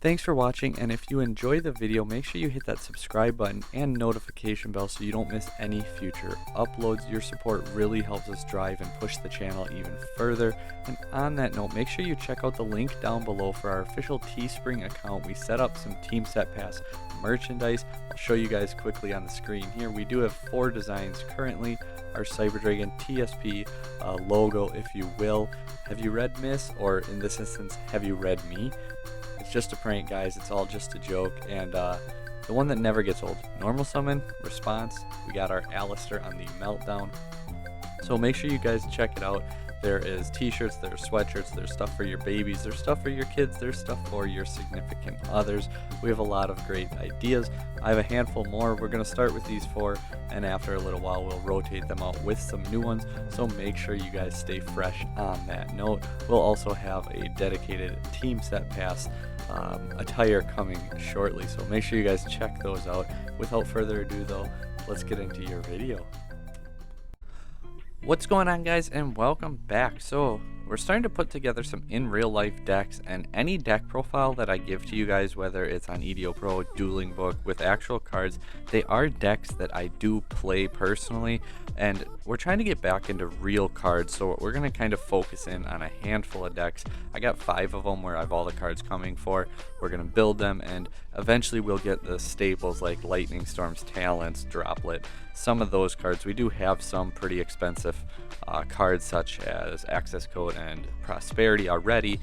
Thanks for watching, and if you enjoy the video, make sure you hit that subscribe button and notification bell so you don't miss any future uploads. Your support really helps us drive and push the channel even further. And on that note, make sure you check out the link down below for our official Teespring account. We set up some Team Set Pass merchandise. I'll show you guys quickly on the screen here. We do have 4 designs currently. Our Cyber Dragon TSP logo, if you will. Have you read Miss? Or in this instance, have you read me? It's just a prank, guys. It's all just a joke. And the one that never gets old. Normal summon, response. We got our Alistair on the meltdown. So make sure you guys check it out. There is t-shirts, there's sweatshirts, there's stuff for your babies, there's stuff for your kids, there's stuff for your significant others. We have a lot of great ideas. I have a handful more. We're going to start with these 4, and after a little while we'll rotate them out with some new ones. So make sure you guys stay fresh on that note. We'll also have a dedicated Team Set Pass attire coming shortly, so make sure you guys check those out. Without further ado though, let's get into your video. What's going on, guys, and welcome back. So we're starting to put together some in real life decks, and any deck profile that I give to you guys, whether it's on EDO Pro, Dueling Book, with actual cards, they are decks that I do play personally, and we're trying to get back into real cards. So we're going to kind of focus in on a handful of decks. I got 5 of them where I have all the cards coming for. We're going to build them, and eventually we'll get the staples like Lightning Storms, Talents, Droplet, some of those cards. We do have some pretty expensive cards such as Access Code and Prosperity already,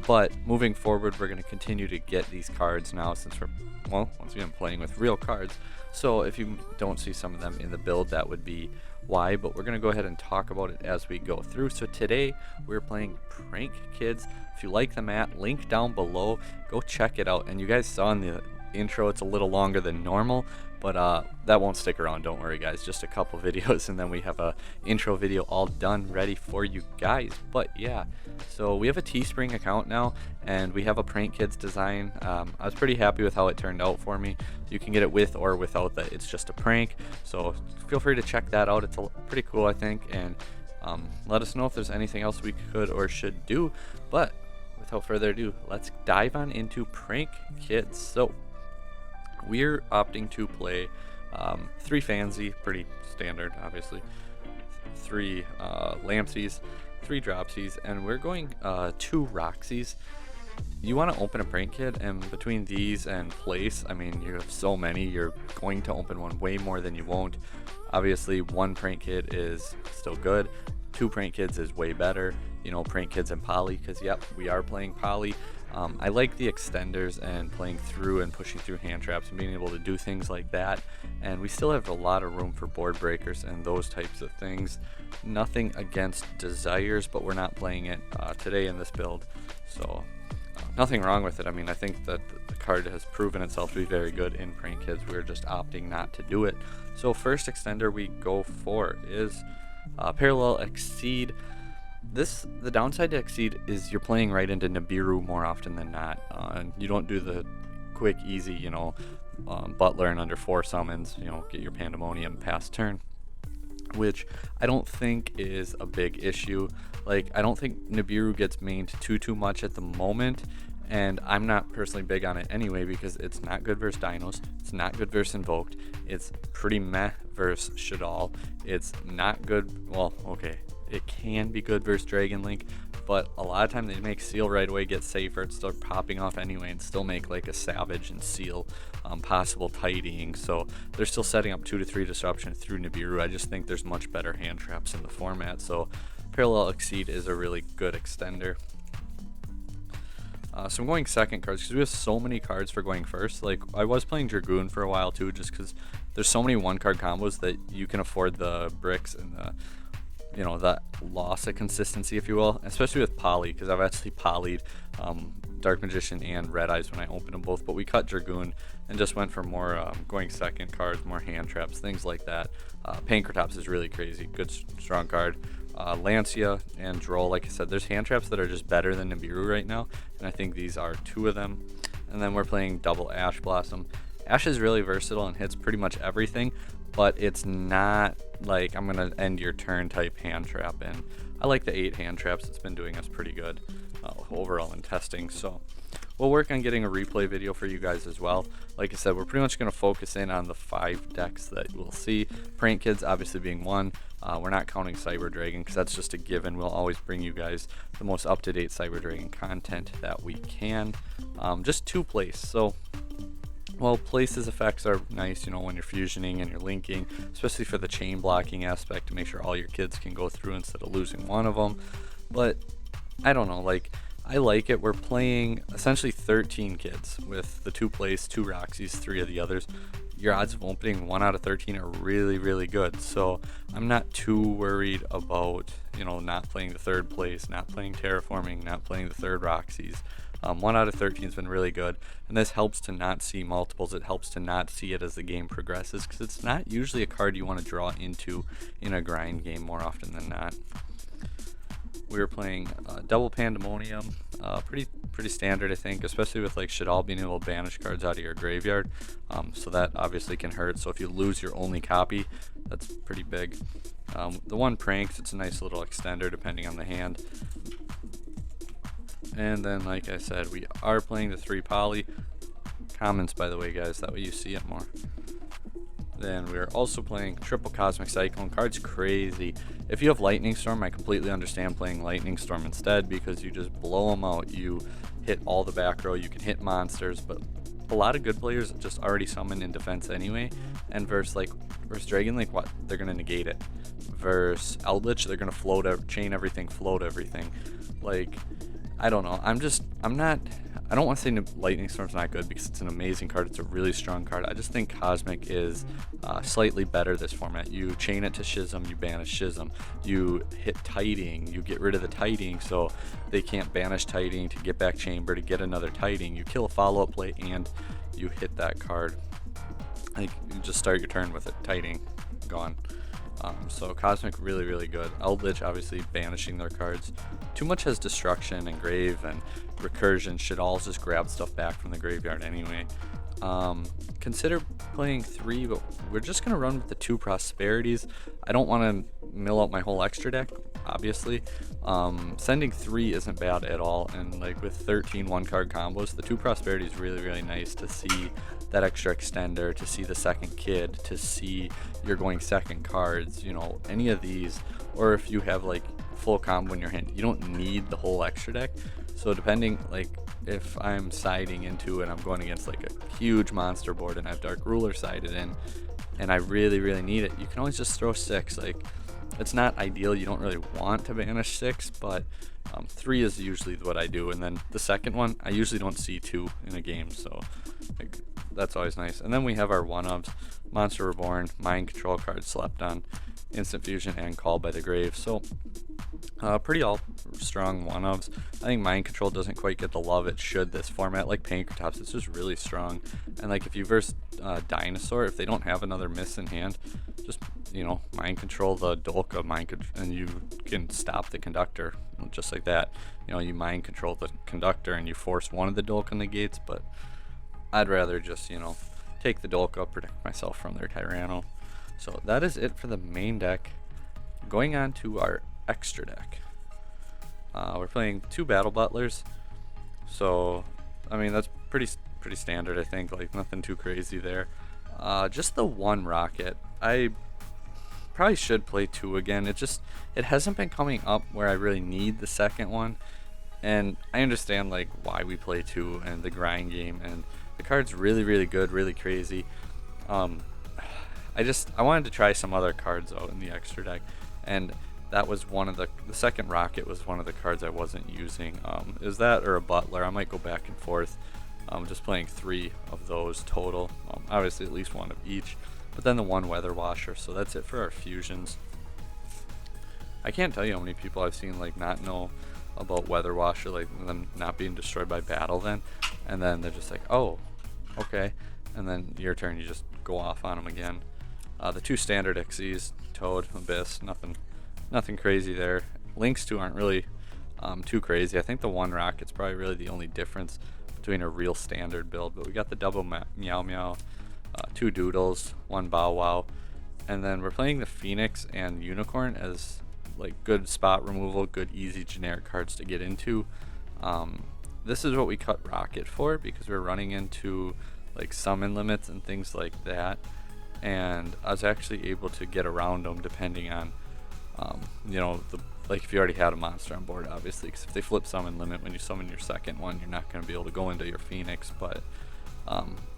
but moving forward we're going to continue to get these cards now, since we're, well, once again, playing with real cards. So if you don't see some of them in the build, that would be why, but we're going to go ahead and talk about it as we go through. So today we're playing Prank Kids. If you like the mat, link down below, go check it out. And you guys saw in the intro it's a little longer than normal, but that won't stick around, don't worry guys. Just a couple videos and then we have a intro video all done, ready for you guys. But yeah, so we have a Teespring account now, and we have a Prank Kids design. I was pretty happy with how it turned out for me. You can get it with or without the It's Just a Prank, so feel free to check that out. It's pretty cool, I think, and let us know if there's anything else we could or should do. But without further ado, let's dive on into Prank Kids. So we're opting to play 3 Fancy, pretty standard obviously, 3 Lampsies, 3 Dropsies, and we're going 2 Roxies. You want to open a Prank Kid, and between these and Place, I mean, you have so many, you're going to open one way more than you won't. Obviously 1 Prank Kid is still good, 2 Prank Kids is way better, you know, Prank Kids and Poly, because yep, we are playing Poly. I like the extenders and playing through and pushing through hand traps and being able to do things like that, and we still have a lot of room for board breakers and those types of things. Nothing against Desires, but we're not playing it today in this build, so nothing wrong with it. I mean, I think that the card has proven itself to be very good in Prank Kids. We're just opting not to do it. So first extender we go for is Parallel Exceed. The downside to Exceed is you're playing right into Nibiru more often than not. You don't do the quick, easy, you know, Butler and under 4 summons, you know, get your Pandemonium past turn, which I don't think is a big issue. Like, I don't think Nibiru gets mained too much at the moment, and I'm not personally big on it anyway because it's not good versus Dinos, it's not good versus Invoked, it's pretty meh versus Shaddoll, it's not good, well, okay, it can be good versus Dragon Link, but a lot of times they make Seal right away get safer, it's still popping off anyway, and still make like a Savage and Seal possible tidying, so they're still setting up 2 to 3 disruption through Nibiru. I just think there's much better hand traps in the format, so Parallel Exceed is a really good extender. So I'm going second cards because we have so many cards for going first. Like, I was playing Dragoon for a while too, just because there's so many 1-card combos that you can afford the bricks and the, you know, that loss of consistency, if you will, especially with Poly, because I've actually polyed Dark Magician and Red Eyes when I opened them both, but we cut Dragoon and just went for more going second cards, more hand traps, things like that. Pankratops is really crazy, good strong card. Lancia and Droll, like I said, there's hand traps that are just better than Nibiru right now, and I think these are 2 of them. And then we're playing double Ash Blossom. Ash is really versatile and hits pretty much everything, but it's not like I'm gonna end your turn type hand trap, and I like the 8 hand traps. It's been doing us pretty good overall in testing. So we'll work on getting a replay video for you guys as well. Like I said, we're pretty much going to focus in on the 5 decks that we'll see. Prank Kids obviously being one. We're not counting Cyber Dragon because that's just a given. We'll always bring you guys the most up-to-date Cyber Dragon content that we can. Just 2 place. So, well, places effects are nice, you know, when you're fusioning and you're linking, especially for the chain blocking aspect to make sure all your kids can go through instead of losing one of them. But I don't know, like, I like it. We're playing essentially 13 kids with the 2 plays, 2 Roxys, 3 of the others. Your odds of opening 1 out of 13 are really, really good. So I'm not too worried about, you know, not playing the 3rd place, not playing Terraforming, not playing the 3rd Roxys. 1 out of 13 has been really good, and this helps to not see multiples. It helps to not see it as the game progresses, because it's not usually a card you want to draw into in a grind game more often than not. We were playing Double Pandemonium, pretty standard, I think, especially with like Shadal being able to banish cards out of your graveyard, so that obviously can hurt. So if you lose your only copy, that's pretty big. The 1 Pranks, it's a nice little extender depending on the hand. And then, like I said, we are playing the 3 Poly. Comments, by the way, guys, that way you see it more. Then we are also playing Triple Cosmic Cyclone. Card's crazy. If you have Lightning Storm, I completely understand playing Lightning Storm instead, because you just blow them out. You hit all the back row, you can hit monsters, but a lot of good players just already summon in defense anyway. And versus Dragon Link, what? They're going to negate it. Versus Eldritch, they're going to chain everything, float everything. Like, I don't know. I don't want to say Lightning Storm's not good, because it's an amazing card. It's a really strong card. I just think Cosmic is slightly better this format. You chain it to Schism, you banish Schism. You hit Tiding, you get rid of the Tiding so they can't banish Tiding to get back Chamber to get another Tiding. You kill a follow-up play and you hit that card. Like, you just start your turn with it. Tiding, gone. So Cosmic, really, really good. Eldritch, obviously banishing their cards. Too much has Destruction and Grave and Recursion. Should all just grab stuff back from the graveyard anyway. Consider playing 3, but we're just going to run with the 2 Prosperities. I don't want to mill out my whole extra deck, obviously. Sending 3 isn't bad at all, and like with 13 1-card combos, the 2 Prosperity is really, really nice to see that extra extender, to see the 2nd kid, to see you're going 2nd cards, you know, any of these. Or if you have like full combo in your hand, you don't need the whole extra deck. So depending, like if I'm siding into it, I'm going against like a huge monster board and I have Dark Ruler sided in and I really, really need it, you can always just throw 6. Like, it's not ideal, you don't really want to banish 6, but 3 is usually what I do. And then the 2nd one, I usually don't see 2 in a game, so like, that's always nice. And then we have our 1-ofs, Monster Reborn, Mind Control card, Slept On, Instant Fusion, and Called by the Grave. So pretty all strong 1-ofs. I think Mind Control doesn't quite get the love it should this format. Like Pankratops, it's just really strong. And like if you verse Dinosaur, if they don't have another miss in hand, just, you know, Mind Control the Dolka, and you can stop the Conductor just like that. You know, you Mind Control the Conductor and you force one of the Dolka negates, but I'd rather just, you know, take the Dolka, protect myself from their Tyranno. So that is it for the main deck. Going on to our extra deck. We're playing 2 Battle Butlers. So, I mean, that's pretty standard, I think. Like, nothing too crazy there. Just the 1 Rocket. I probably should play 2 again. It hasn't been coming up where I really need the 2nd one. And I understand, like, why we play 2 and the grind game. And the card's really, really good, really crazy. I wanted to try some other cards out in the extra deck, and that was one of the 2nd Rocket was one of the cards I wasn't using. Is that or a Butler? I might go back and forth. Just playing 3 of those total. Obviously at least 1 of each, but then the 1 Weather Washer. So that's it for our fusions. I can't tell you how many people I've seen like not know about Weather Washer, like them not being destroyed by battle then, and then they're just like, oh, okay, and then your turn you just go off on them again. The 2 standard Xyz, Toad, Abyss, nothing crazy there. Links 2 aren't really too crazy. I think the 1 Rocket's probably really the only difference between a real standard build, but we got the double Meow Meow, 2 Doodles, 1 Bow Wow, and then we're playing the Phoenix and Unicorn as like good spot removal, good easy generic cards to get into. this is what we cut Rocket for, because we're running into like summon limits and things like that, and I was actually able to get around them depending on you know, like if you already had a monster on board, obviously, because if they flip summon limit when you summon your second one, you're not going to be able to go into your Phoenix. But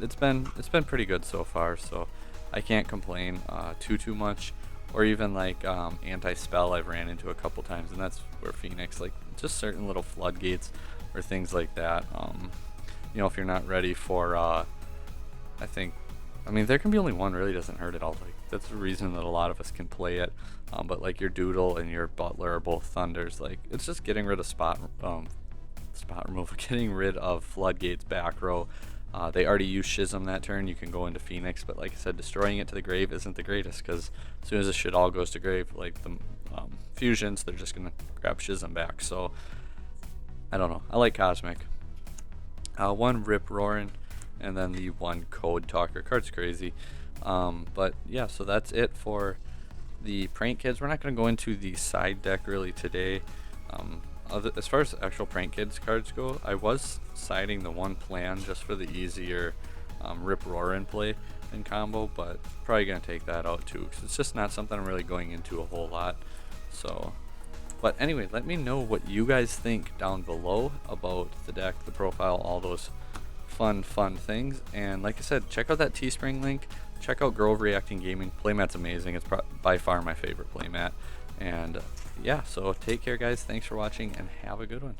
it's been pretty good so far, so I can't complain too much. Or even like anti-spell I've ran into a couple times, and that's where Phoenix, like just certain little floodgates or things like that. You know, if you're not ready for I mean, there can be only one, really doesn't hurt at all. Like that's the reason that a lot of us can play it. But like your Doodle and your Butler are both Thunders. Like it's just getting rid of spot removal, getting rid of floodgates back row. They already used Schism that turn. You can go into Phoenix, but like I said, destroying it to the grave isn't the greatest, because as soon as the shit all goes to grave, like the fusions, they're just gonna grab Schism back. So I don't know. I like Cosmic. One Rip Roaring, and then the one Code Talker. Card's crazy. But yeah, so that's it for the Prank Kids. We're not going to go into the side deck really today. As far as actual Prank Kids cards go, I was siding the one plan just for the easier Rip Roarin' play and combo, but probably going to take that out too, because it's just not something I'm really going into a whole lot. So, but anyway, let me know what you guys think down below about the deck, the profile, all those fun things. And like I said, check out that Teespring link. Check out Grove Reacting Gaming. Playmat's amazing. It's by far my favorite playmat. And yeah, so take care, guys. Thanks for watching, and have a good one.